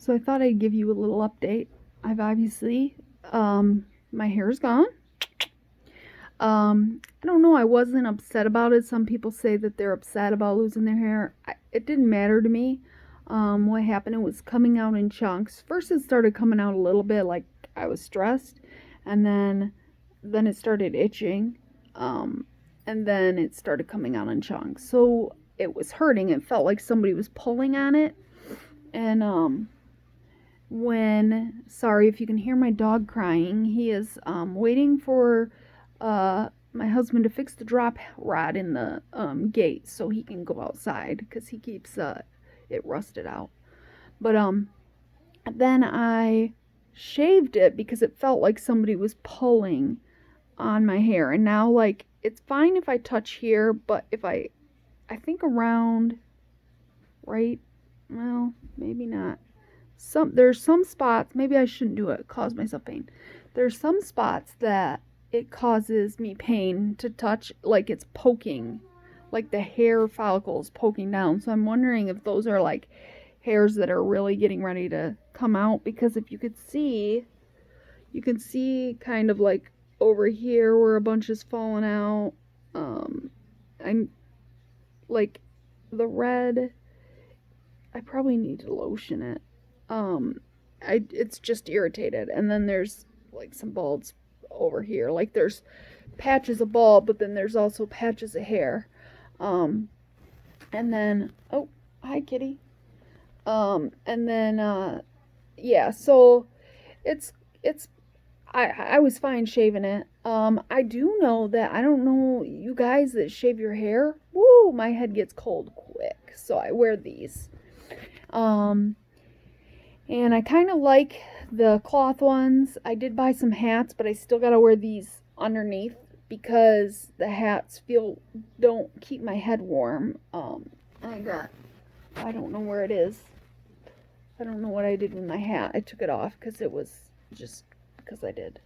So I thought I'd give you a little update. I've obviously, my hair's gone. I don't know, I wasn't upset about it. Some people say that they're upset about losing their hair. It didn't matter to me. What happened, it was coming out in chunks. First it started coming out a little bit like I was stressed, and then it started itching. And then it started coming out in chunks. So it was hurting. It felt like somebody was pulling on it. And sorry if you can hear my dog crying, he is waiting for my husband to fix the drop rod in the gate so he can go outside because he keeps it rusted out. But then I shaved it because it felt like somebody was pulling on my hair, and now like it's fine if I touch here, but if I think around right, well, maybe not. There's some spots, maybe I shouldn't do it, cause myself pain. There's some spots that it causes me pain to touch, like it's poking, like the hair follicles poking down. So I'm wondering if those are like hairs that are really getting ready to come out, because if you could see, you can see kind of like over here where a bunch is falling out. I'm like the red, I probably need to lotion it. It's just irritated. And then there's like some balds over here. Like there's patches of bald, but then there's also patches of hair. And then, oh, hi kitty. And then, yeah, so it's, I was fine shaving it. I do know that, I don't know, you guys that shave your hair, woo, my head gets cold quick. So I wear these. And I kind of like the cloth ones. I did buy some hats, but I still got to wear these underneath because the hats don't keep my head warm. I don't know where it is. I don't know what I did with my hat. I took it off because it was just because I did.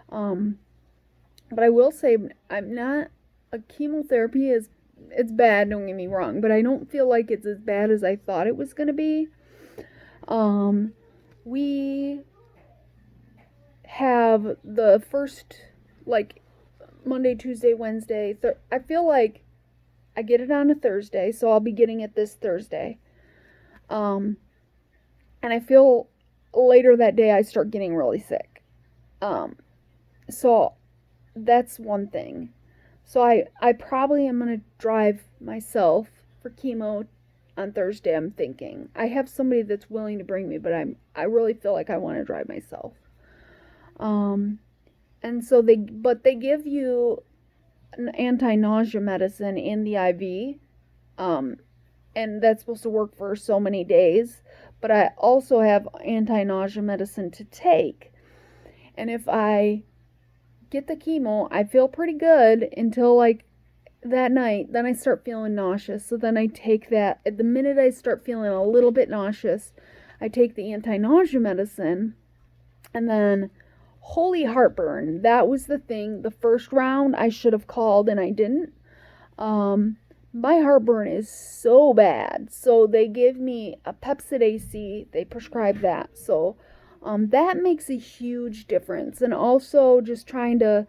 But I will say I'm not, a chemotherapy it's bad, don't get me wrong, but I don't feel like it's as bad as I thought it was going to be. We have the first, like, Monday, Tuesday, Wednesday, I feel like I get it on a Thursday, so I'll be getting it this Thursday. And I feel later that day I start getting really sick. So that's one thing. So I probably am going to drive myself for chemo on Thursday, I'm thinking. I have somebody that's willing to bring me, but I really feel like I want to drive myself. And so they give you an anti-nausea medicine in the IV. And that's supposed to work for so many days. But I also have anti-nausea medicine to take. And if I get the chemo, I feel pretty good until like that night. Then I start feeling nauseous. So then I take that. At the minute I start feeling a little bit nauseous, I take the anti-nausea medicine. And then holy heartburn. That was the thing. The first round I should have called and I didn't. My heartburn is so bad. So they give me a Pepsid AC. They prescribe that. So that makes a huge difference. And also just trying to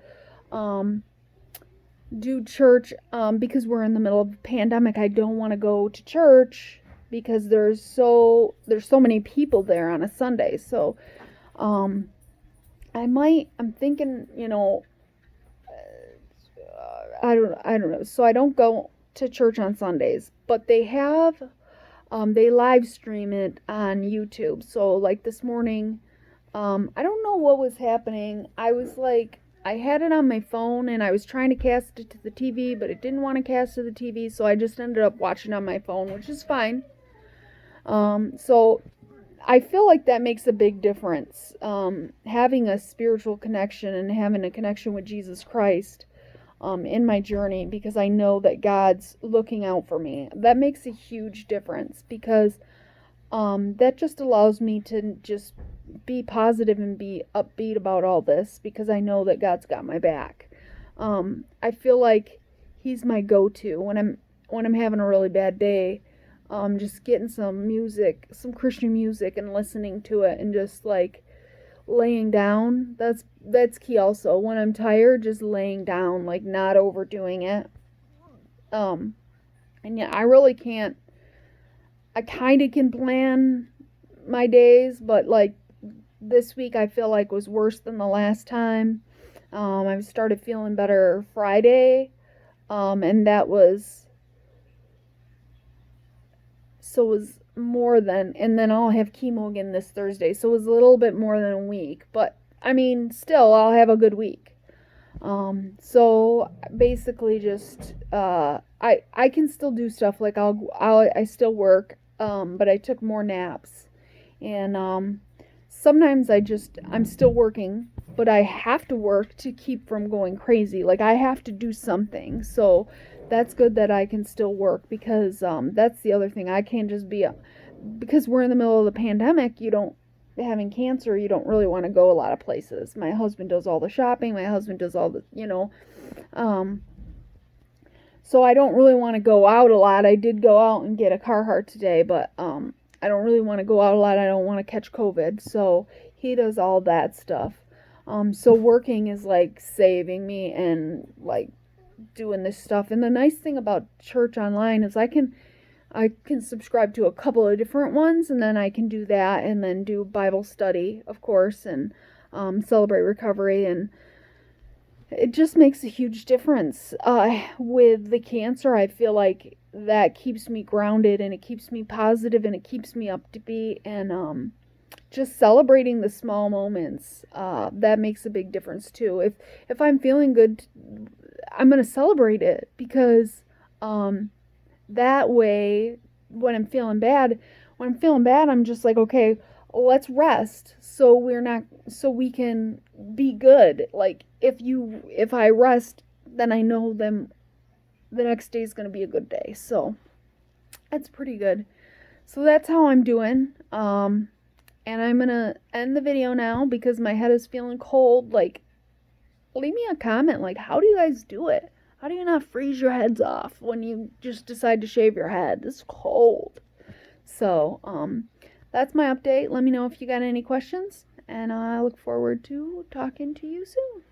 do church because we're in the middle of a pandemic. I don't want to go to church because there's so many people there on a Sunday. So I'm thinking, I don't know. So I don't go to church on Sundays, but they have they live stream it on YouTube. So like this morning, I don't know what was happening. I was like, I had it on my phone and I was trying to cast it to the TV, but it didn't want to cast to the TV, so I just ended up watching on my phone, which is fine. So I feel like that makes a big difference. Having a spiritual connection and having a connection with Jesus Christ in my journey, because I know that God's looking out for me. That makes a huge difference because that just allows me to just be positive and be upbeat about all this because I know that God's got my back. I feel like He's my go-to when I'm having a really bad day. just getting some music, some Christian music, and listening to it, and just like laying down. That's key also. When I'm tired, just laying down, like not overdoing it. Um, and yeah, I really can't. I kind of can plan my days, but like this week I feel like was worse than the last time. I started feeling better Friday, and that was so it was more than, and then I'll have chemo again this Thursday, so it was a little bit more than a week, but I mean, still, I'll have a good week. So basically, just I can still do stuff like I still work, but I took more naps, and sometimes I'm still working, but I have to work to keep from going crazy. Like I have to do something. So that's good that I can still work, because that's the other thing. I can't just be because we're in the middle of the pandemic. You don't having cancer. You don't really want to go a lot of places. My husband does all the shopping. My husband does all the um, so I don't really want to go out a lot. I did go out and get a Carhartt today, but I don't really want to go out a lot. I don't want to catch COVID. So he does all that stuff. So working is like saving me and like doing this stuff. And the nice thing about church online is I can subscribe to a couple of different ones, and then I can do that, and then do Bible study, of course, and celebrate recovery, and it just makes a huge difference. With the cancer, I feel like that keeps me grounded, and it keeps me positive, and it keeps me up to beat, and just celebrating the small moments. That makes a big difference too. If I'm feeling good, I'm gonna celebrate it, because that way, when I'm feeling bad, I'm just like, okay, let's rest, so we can be good. Like if I rest, then I know then the next day is going to be a good day. So that's pretty good. So that's how I'm doing. And I'm going to end the video now because my head is feeling cold. Like, leave me a comment, like, how do you guys do it? How do you not freeze your heads off when you just decide to shave your head? It's cold. So, that's my update. Let me know if you got any questions, and I look forward to talking to you soon.